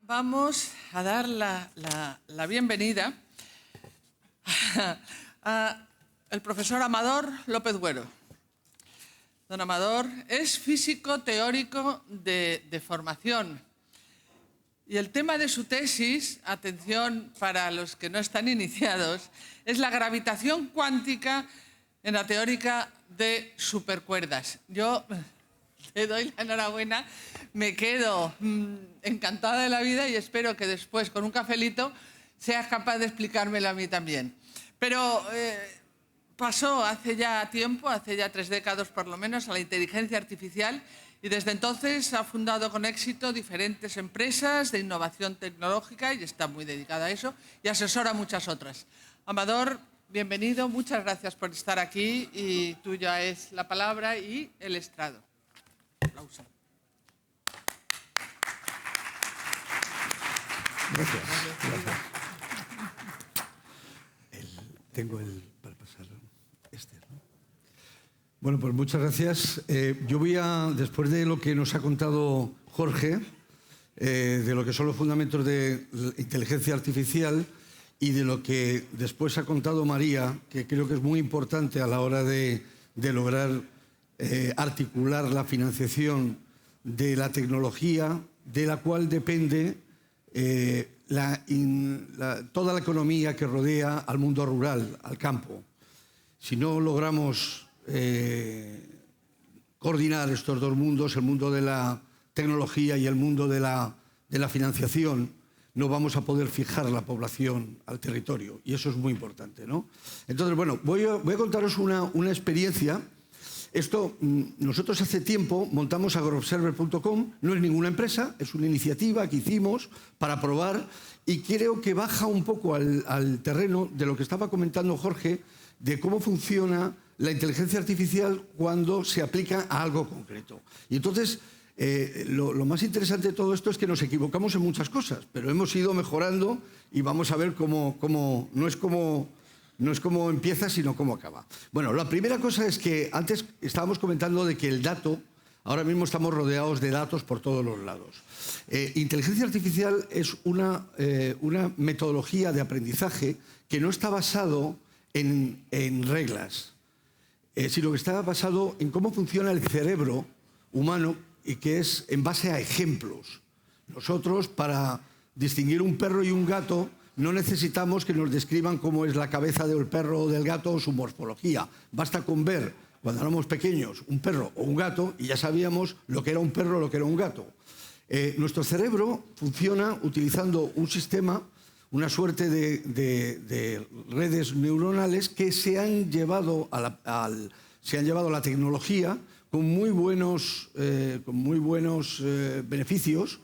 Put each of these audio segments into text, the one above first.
Vamos a dar la bienvenida al profesor Amador López Güero. Don Amador es físico teórico de formación y el tema de su tesis, atención para los que no están iniciados, es la gravitación cuántica en la teórica de supercuerdas. Yo te doy la enhorabuena, me quedo encantada de la vida y espero que después, con un cafelito, seas capaz de explicármelo a mí también. Pero pasó hace ya tiempo, hace ya 3 décadas por lo menos, a la inteligencia artificial y desde entonces ha fundado con éxito diferentes empresas de innovación tecnológica y está muy dedicada a eso y asesora a muchas otras. Amador, bienvenido, muchas gracias por estar aquí y tuya es la palabra y el estrado. Aplauso. Gracias. Tengo el para pasar este, ¿no? Bueno, pues muchas gracias. Yo voy a, después de lo que nos ha contado Jorge, de lo que son los fundamentos de la inteligencia artificial y de lo que después ha contado María, que creo que es muy importante a la hora de lograr articular la financiación de la tecnología, de la cual depende toda la economía que rodea al mundo rural, al campo. Si no logramos coordinar estos dos mundos, el mundo de la tecnología y el mundo de la financiación, no vamos a poder fijar la población al territorio. Y eso es muy importante, ¿no? Entonces, bueno, voy a contaros una experiencia. Esto, nosotros hace tiempo montamos agroobserver.com, no es ninguna empresa, es una iniciativa que hicimos para probar y creo que baja un poco al terreno de lo que estaba comentando Jorge, de cómo funciona la inteligencia artificial cuando se aplica a algo concreto. Y entonces, lo más interesante de todo esto es que nos equivocamos en muchas cosas, pero hemos ido mejorando y vamos a ver cómo no es cómo empieza, sino cómo acaba. Bueno, la primera cosa es que antes estábamos comentando de que el dato, ahora mismo estamos rodeados de datos por todos los lados. Inteligencia artificial es una metodología de aprendizaje que no está basado en reglas, sino que está basado en cómo funciona el cerebro humano y que es en base a ejemplos. Nosotros, para distinguir un perro y un gato, no necesitamos que nos describan cómo es la cabeza del perro o del gato o su morfología. Basta con ver, cuando éramos pequeños, un perro o un gato y ya sabíamos lo que era un perro o lo que era un gato. Nuestro cerebro funciona utilizando un sistema, una suerte de redes neuronales que se han llevado a la tecnología con muy buenos beneficios,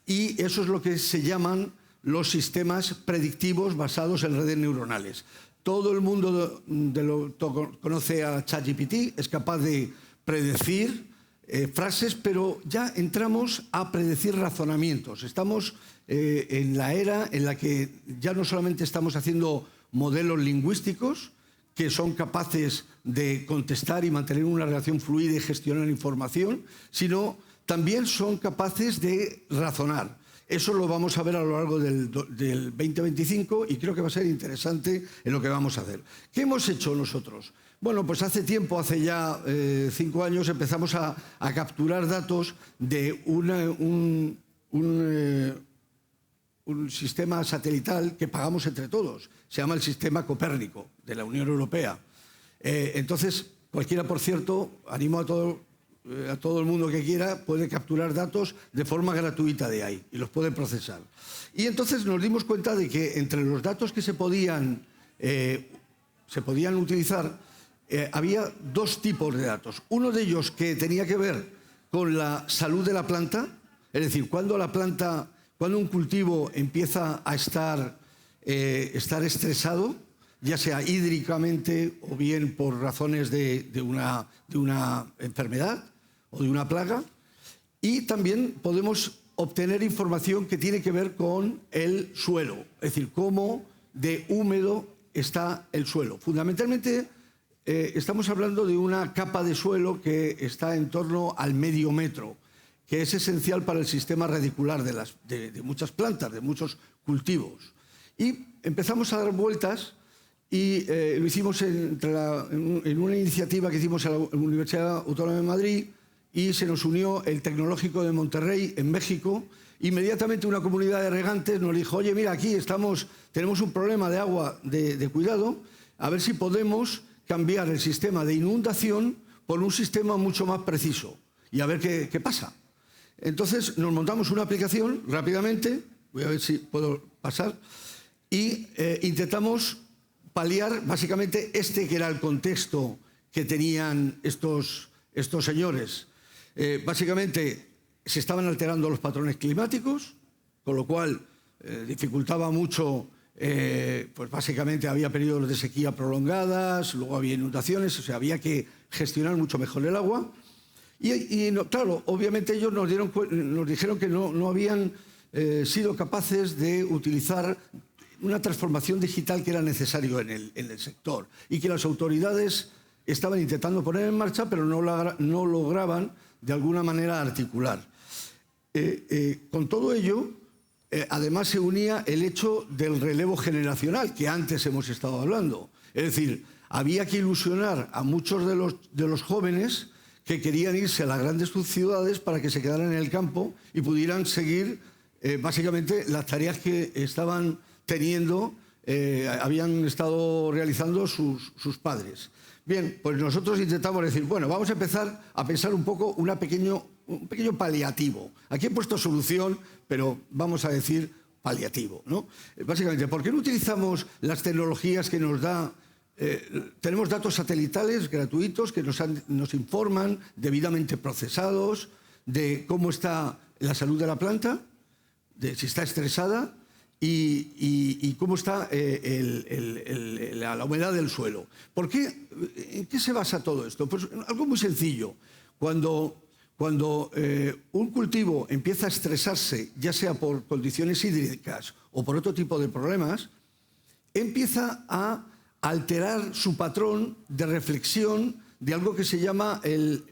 y eso es lo que se llaman los sistemas predictivos basados en redes neuronales. Todo el mundo conoce a ChatGPT, es capaz de predecir frases, pero ya entramos a predecir razonamientos. Estamos en la era en la que ya no solamente estamos haciendo modelos lingüísticos que son capaces de contestar y mantener una relación fluida y gestionar información, sino también son capaces de razonar. Eso lo vamos a ver a lo largo del 2025 y creo que va a ser interesante en lo que vamos a hacer. ¿Qué hemos hecho nosotros? Bueno, pues hace tiempo, hace ya 5 años, empezamos a capturar datos de un sistema satelital que pagamos entre todos. Se llama el Sistema Copérnico de la Unión Europea. Entonces, cualquiera, por cierto, animo a todo el mundo que quiera, puede capturar datos de forma gratuita de ahí y los puede procesar. Y entonces nos dimos cuenta de que entre los datos que se podían utilizar, había 2 tipos de datos. Uno de ellos que tenía que ver con la salud de la planta, es decir, cuando un cultivo empieza a estar estresado, ya sea hídricamente o bien por razones de una enfermedad o de una plaga. Y también podemos obtener información que tiene que ver con el suelo, es decir, cómo de húmedo está el suelo. Fundamentalmente estamos hablando de una capa de suelo que está en torno al medio metro, que es esencial para el sistema radicular de muchas plantas, de muchos cultivos. Y empezamos a dar vueltas y lo hicimos en una iniciativa que hicimos en la Universidad Autónoma de Madrid, y se nos unió el Tecnológico de Monterrey en México. Inmediatamente una comunidad de regantes nos dijo: oye, mira, aquí tenemos un problema de agua de cuidado, a ver si podemos cambiar el sistema de inundación por un sistema mucho más preciso y a ver qué pasa. Entonces nos montamos una aplicación rápidamente, voy a ver si puedo pasar, y intentamos paliar básicamente que era el contexto que tenían estos señores. Básicamente se estaban alterando los patrones climáticos, con lo cual dificultaba mucho, pues básicamente había periodos de sequía prolongadas, luego había inundaciones, o sea, había que gestionar mucho mejor el agua. Y claro, obviamente ellos nos dijeron que no habían sido capaces de utilizar una transformación digital que era necesario en el sector, y que las autoridades estaban intentando poner en marcha, pero no lograban de alguna manera articular. Con todo ello, además se unía el hecho del relevo generacional, que antes hemos estado hablando. Es decir, había que ilusionar a muchos de los jóvenes que querían irse a las grandes ciudades para que se quedaran en el campo y pudieran seguir básicamente las tareas que estaban teniendo, habían estado realizando sus padres. Bien, pues nosotros intentamos decir, bueno, vamos a empezar a pensar un poco un pequeño paliativo. Aquí he puesto solución, pero vamos a decir paliativo, ¿no? Básicamente, ¿por qué no utilizamos las tecnologías que nos da? Tenemos datos satelitales gratuitos que nos informan, debidamente procesados, de cómo está la salud de la planta, de si está estresada y cómo está la humedad del suelo. ¿En qué se basa todo esto? Pues algo muy sencillo. Cuando un cultivo empieza a estresarse, ya sea por condiciones hídricas o por otro tipo de problemas, empieza a alterar su patrón de reflexión de algo que se llama el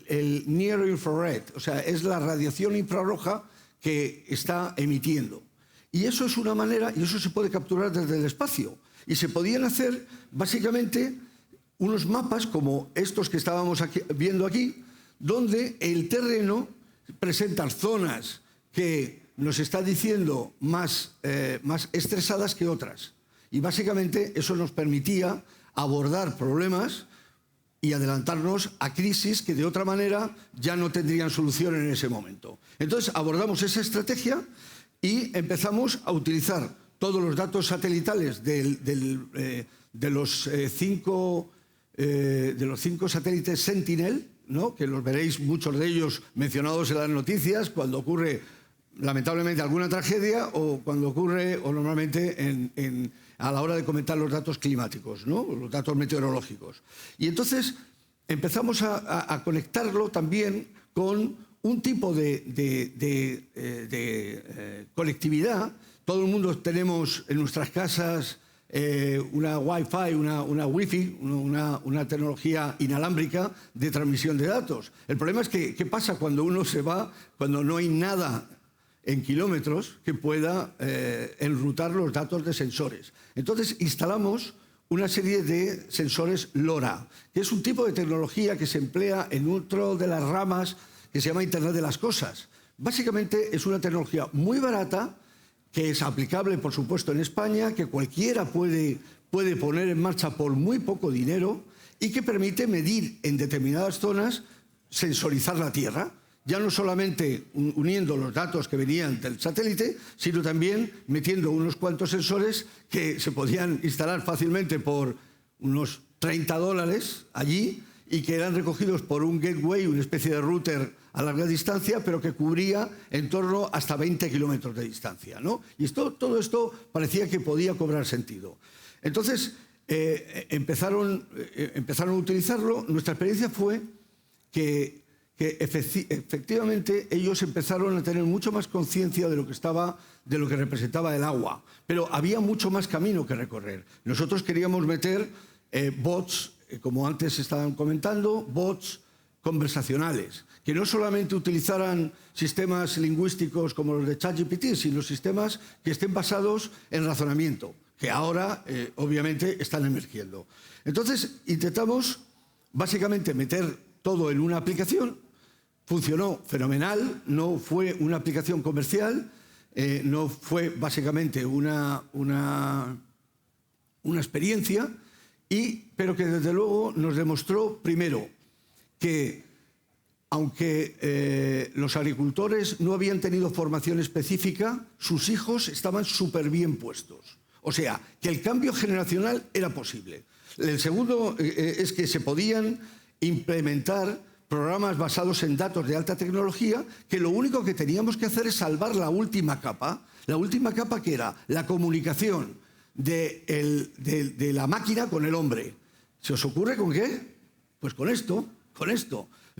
near infrared, o sea, es la radiación infrarroja que está emitiendo. Y eso es una manera, y eso se puede capturar desde el espacio. Y se podían hacer básicamente unos mapas como estos que estábamos viendo aquí, donde el terreno presenta zonas que nos está diciendo más estresadas que otras. Y básicamente eso nos permitía abordar problemas y adelantarnos a crisis que de otra manera ya no tendrían solución en ese momento. Entonces abordamos esa estrategia y empezamos a utilizar todos los datos satelitales de los cinco satélites Sentinel, ¿no? Que los veréis muchos de ellos mencionados en las noticias cuando ocurre lamentablemente alguna tragedia o cuando ocurre o normalmente a la hora de comentar los datos climáticos, ¿no? Los datos meteorológicos. Y entonces empezamos a conectarlo también con un tipo de conectividad. Todo el mundo tenemos en nuestras casas una Wi-Fi, una Wi-Fi, una tecnología inalámbrica de transmisión de datos. El problema es que ¿qué pasa cuando uno se va, cuando no hay nada en kilómetros que pueda enrutar los datos de sensores? Entonces instalamos una serie de sensores LoRa, que es un tipo de tecnología que se emplea en otro de las ramas que se llama Internet de las Cosas. Básicamente es una tecnología muy barata, que es aplicable, por supuesto, en España, que cualquiera puede poner en marcha por muy poco dinero y que permite medir en determinadas zonas, sensorizar la Tierra, ya no solamente uniendo los datos que venían del satélite, sino también metiendo unos cuantos sensores que se podían instalar fácilmente por unos $30 allí y que eran recogidos por un gateway, una especie de router a larga distancia, pero que cubría en torno hasta 20 kilómetros de distancia, ¿no? Y todo esto parecía que podía cobrar sentido. Entonces, empezaron a utilizarlo. Nuestra experiencia fue que efectivamente ellos empezaron a tener mucho más conciencia de lo que representaba el agua, pero había mucho más camino que recorrer. Nosotros queríamos meter bots, como antes estaban comentando, bots conversacionales, que no solamente utilizaran sistemas lingüísticos como los de ChatGPT, sino sistemas que estén basados en razonamiento, que ahora, obviamente, están emergiendo. Entonces, intentamos, básicamente, meter todo en una aplicación. Funcionó fenomenal, no fue una aplicación comercial, no fue, básicamente, una experiencia, pero que, desde luego, nos demostró, primero, que aunque los agricultores no habían tenido formación específica, sus hijos estaban súper bien puestos. O sea, que el cambio generacional era posible. El segundo es que se podían implementar programas basados en datos de alta tecnología, que lo único que teníamos que hacer es salvar la última capa que era la comunicación de la máquina con el hombre. ¿Se os ocurre con qué? Pues con esto.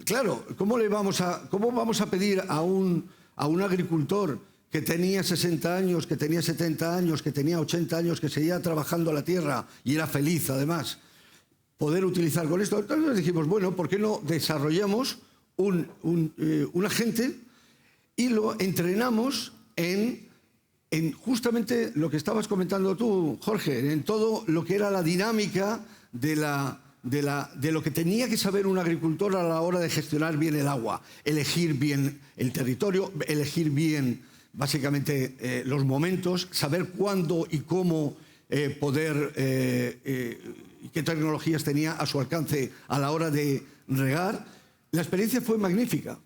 Claro, ¿cómo vamos a pedir a un agricultor que tenía 60 años, que tenía 70 años, que tenía 80 años, que seguía trabajando la tierra y era feliz, además, poder utilizar con esto? Entonces dijimos, bueno, ¿por qué no desarrollamos un agente y lo entrenamos en justamente lo que estabas comentando tú, Jorge, en todo lo que era la dinámica de lo que tenía que saber un agricultor a la hora de gestionar bien el agua, elegir bien el territorio, elegir bien, básicamente, los momentos, saber cuándo y cómo poder y qué tecnologías tenía a su alcance a la hora de regar. La experiencia fue magnífica,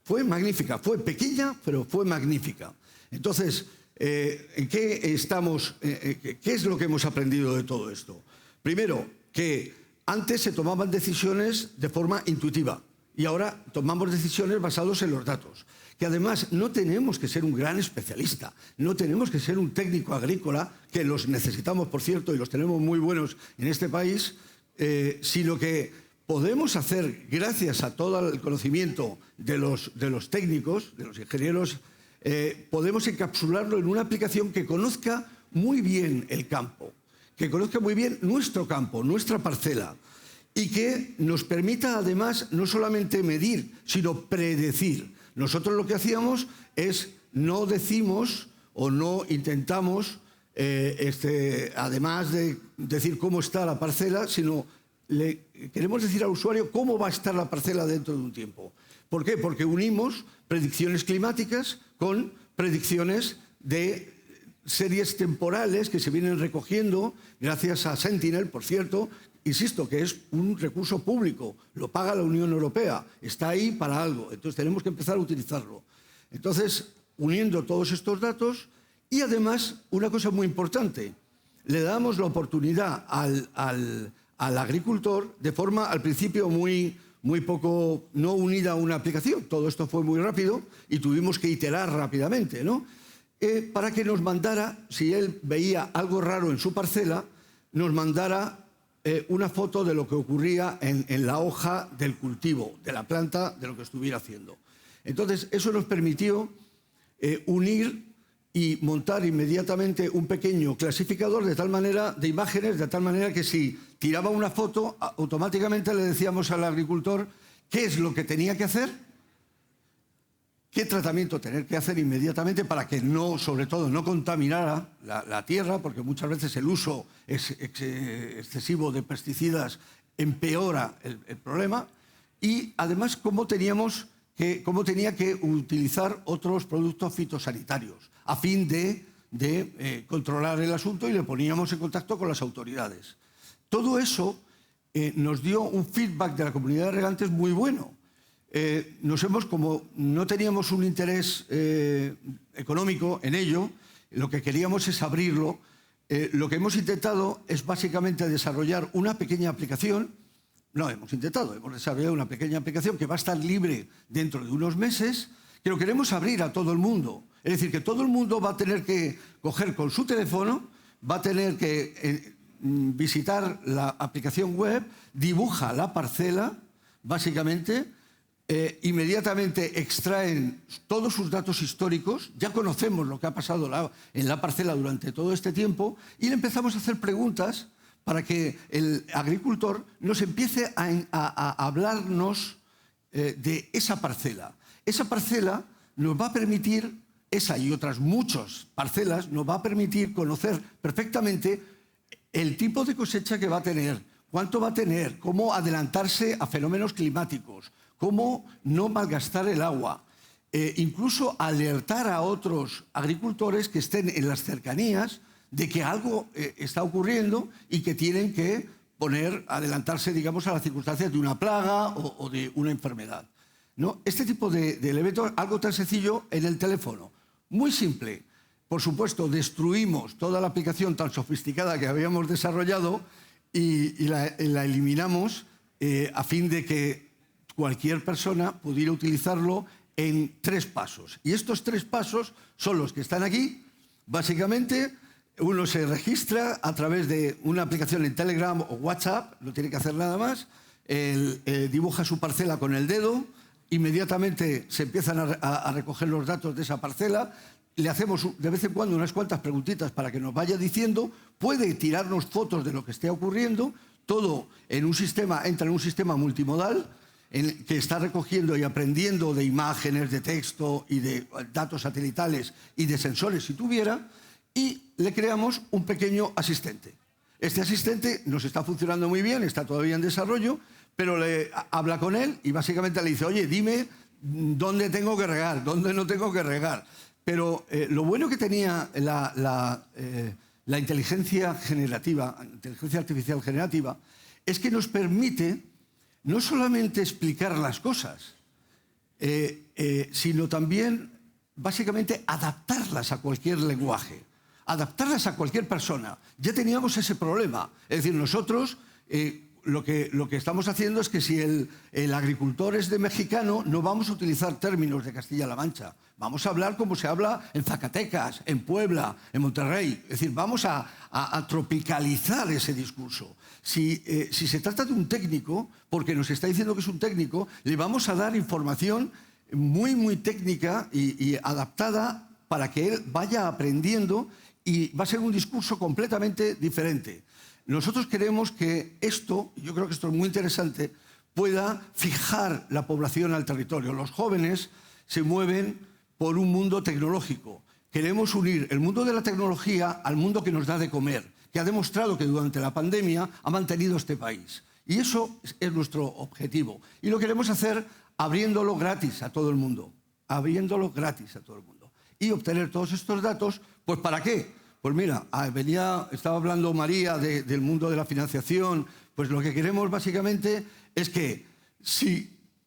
fue pequeña, pero fue magnífica. Entonces, ¿en qué estamos? ¿Qué es lo que hemos aprendido de todo esto? Primero, que antes se tomaban decisiones de forma intuitiva y ahora tomamos decisiones basadas en los datos. Que además no tenemos que ser un gran especialista, no tenemos que ser un técnico agrícola, que los necesitamos, por cierto, y los tenemos muy buenos en este país, sino que podemos hacer, gracias a todo el conocimiento de los técnicos, de los ingenieros, podemos encapsularlo en una aplicación que conozca muy bien el campo, que conozca muy bien nuestro campo, nuestra parcela, y que nos permita, además, no solamente medir, sino predecir. Nosotros lo que hacíamos es no decimos o no intentamos, además de decir cómo está la parcela, sino queremos decir al usuario cómo va a estar la parcela dentro de un tiempo. ¿Por qué? Porque unimos predicciones climáticas con predicciones de series temporales que se vienen recogiendo gracias a Sentinel, por cierto. Insisto, que es un recurso público, lo paga la Unión Europea, está ahí para algo, entonces tenemos que empezar a utilizarlo. Entonces, uniendo todos estos datos y además, una cosa muy importante, le damos la oportunidad al agricultor de forma, al principio, muy poco, no unida a una aplicación. Todo esto fue muy rápido y tuvimos que iterar rápidamente, ¿no? Para que nos mandara, si él veía algo raro en su parcela, nos mandara una foto de lo que ocurría en la hoja del cultivo, de la planta, de lo que estuviera haciendo. Entonces, eso nos permitió unir y montar inmediatamente un pequeño clasificador de imágenes, de tal manera que si tiraba una foto, automáticamente le decíamos al agricultor qué es lo que tenía que hacer, qué tratamiento tener que hacer inmediatamente para que sobre todo no contaminara la tierra, porque muchas veces el uso excesivo de pesticidas empeora el problema, y además cómo tenía que utilizar otros productos fitosanitarios a fin de controlar el asunto, y le poníamos en contacto con las autoridades. Todo eso nos dio un feedback de la comunidad de regantes muy bueno. Como no teníamos un interés económico en ello, lo que queríamos es abrirlo. Lo que hemos intentado es básicamente desarrollar una pequeña aplicación. Hemos desarrollado una pequeña aplicación que va a estar libre dentro de unos meses, que lo queremos abrir a todo el mundo. Es decir, que todo el mundo va a tener que coger con su teléfono, va a tener que visitar la aplicación web, dibuja la parcela, básicamente. Inmediatamente extraen todos sus datos históricos, ya conocemos lo que ha pasado en la parcela durante todo este tiempo, y le empezamos a hacer preguntas para que el agricultor nos empiece a hablarnos de esa parcela. Esa parcela nos va a permitir, esa y otras muchas parcelas, nos va a permitir conocer perfectamente el tipo de cosecha que va a tener, cuánto va a tener, cómo adelantarse a fenómenos climáticos, cómo no malgastar el agua, incluso alertar a otros agricultores que estén en las cercanías de que algo está ocurriendo y que tienen que adelantarse, digamos, a las circunstancias de una plaga o de una enfermedad, ¿no? Este tipo de elementos, algo tan sencillo en el teléfono, muy simple. Por supuesto, destruimos toda la aplicación tan sofisticada que habíamos desarrollado y la eliminamos a fin de que cualquier persona pudiera utilizarlo en 3 pasos. Y estos 3 pasos son los que están aquí. Básicamente, uno se registra a través de una aplicación en Telegram o WhatsApp, no tiene que hacer nada más, dibuja su parcela con el dedo, inmediatamente se empiezan a recoger los datos de esa parcela, le hacemos de vez en cuando unas cuantas preguntitas para que nos vaya diciendo, puede tirarnos fotos de lo que esté ocurriendo, todo en un sistema, entra en un sistema multimodal que está recogiendo y aprendiendo de imágenes, de texto y de datos satelitales y de sensores si tuviera, y le creamos un pequeño asistente. Este asistente nos está funcionando muy bien, está todavía en desarrollo, pero habla con él y básicamente le dice, oye, dime dónde tengo que regar, dónde no tengo que regar. Pero lo bueno que tenía la inteligencia generativa, inteligencia artificial generativa, es que nos permite no solamente explicar las cosas, sino también, básicamente, adaptarlas a cualquier lenguaje, adaptarlas a cualquier persona. Ya teníamos ese problema. Es decir, nosotros lo que estamos haciendo es que si el agricultor es de mexicano, no vamos a utilizar términos de Castilla-La Mancha. Vamos a hablar como se habla en Zacatecas, en Puebla, en Monterrey. Es decir, vamos a tropicalizar ese discurso. Si se trata de un técnico, porque nos está diciendo que es un técnico, le vamos a dar información muy, muy técnica y adaptada para que él vaya aprendiendo y va a ser un discurso completamente diferente. Nosotros queremos que esto, yo creo que esto es muy interesante, pueda fijar la población al territorio. Los jóvenes se mueven por un mundo tecnológico. Queremos unir el mundo de la tecnología al mundo que nos da de comer, que ha demostrado que durante la pandemia ha mantenido este país. Y eso es nuestro objetivo. Y lo queremos hacer abriéndolo gratis a todo el mundo. Abriéndolo gratis a todo el mundo. Y obtener todos estos datos, pues ¿para qué? Pues mira, estaba hablando María del mundo de la financiación, pues lo que queremos básicamente es que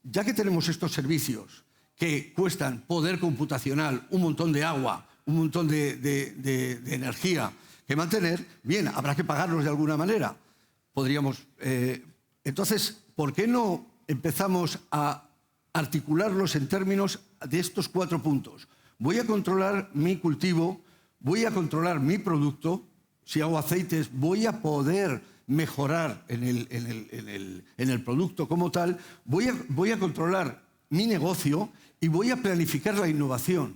ya que tenemos estos servicios que cuestan poder computacional, un montón de agua, un montón de energía que mantener, bien, habrá que pagarlos de alguna manera. Entonces, ¿por qué no empezamos a articularlos en términos de estos 4 puntos? Voy a controlar mi cultivo, voy a controlar mi producto, si hago aceites voy a poder mejorar en el producto como tal, voy a controlar mi negocio y voy a planificar la innovación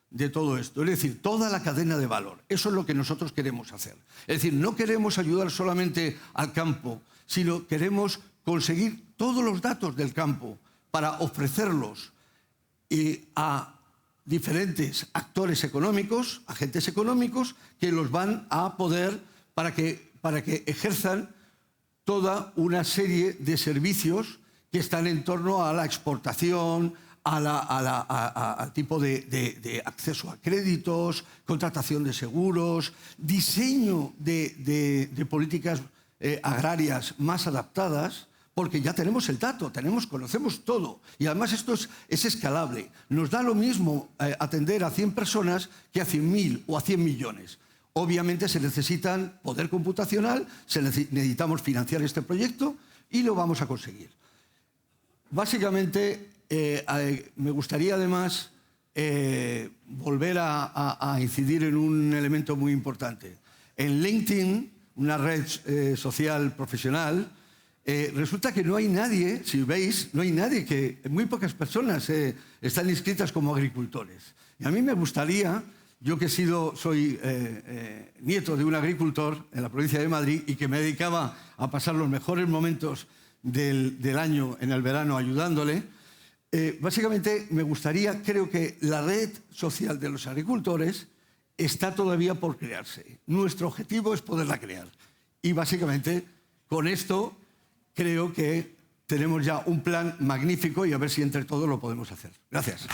de todo esto, es decir, toda la cadena de valor. Eso es lo que nosotros queremos hacer. Es decir, no queremos ayudar solamente al campo, sino queremos conseguir todos los datos del campo para ofrecerlos a diferentes actores económicos, agentes económicos, que los van a poder para que ejerzan toda una serie de servicios que están en torno a la exportación, al tipo de acceso a créditos, contratación de seguros, diseño de políticas agrarias más adaptadas, porque ya tenemos el dato, conocemos todo. Y además esto es escalable. Nos da lo mismo atender a 100 personas que a 100.000 o a 100 millones. Obviamente se necesitan poder computacional, necesitamos financiar este proyecto y lo vamos a conseguir. Básicamente, me gustaría además volver a incidir en un elemento muy importante. En LinkedIn, una red social profesional, resulta que no hay nadie, si veis, no hay nadie, muy pocas personas están inscritas como agricultores. Y a mí me gustaría, yo que soy nieto de un agricultor en la provincia de Madrid y que me dedicaba a pasar los mejores momentos del año en el verano ayudándole, Básicamente me gustaría, creo que la red social de los agricultores está todavía por crearse. Nuestro objetivo es poderla crear. Y básicamente con esto creo que tenemos ya un plan magnífico y a ver si entre todos lo podemos hacer. Gracias.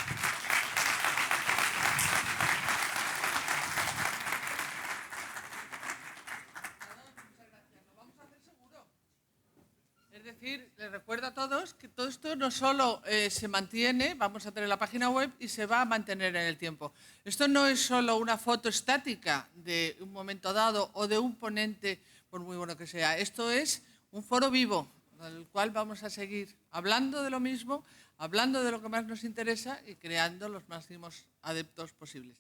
Es decir, les recuerdo a todos que todo esto no solo se mantiene, vamos a tener la página web y se va a mantener en el tiempo. Esto no es solo una foto estática de un momento dado o de un ponente, por muy bueno que sea. Esto es un foro vivo, en el cual vamos a seguir hablando de lo mismo, hablando de lo que más nos interesa y creando los máximos adeptos posibles.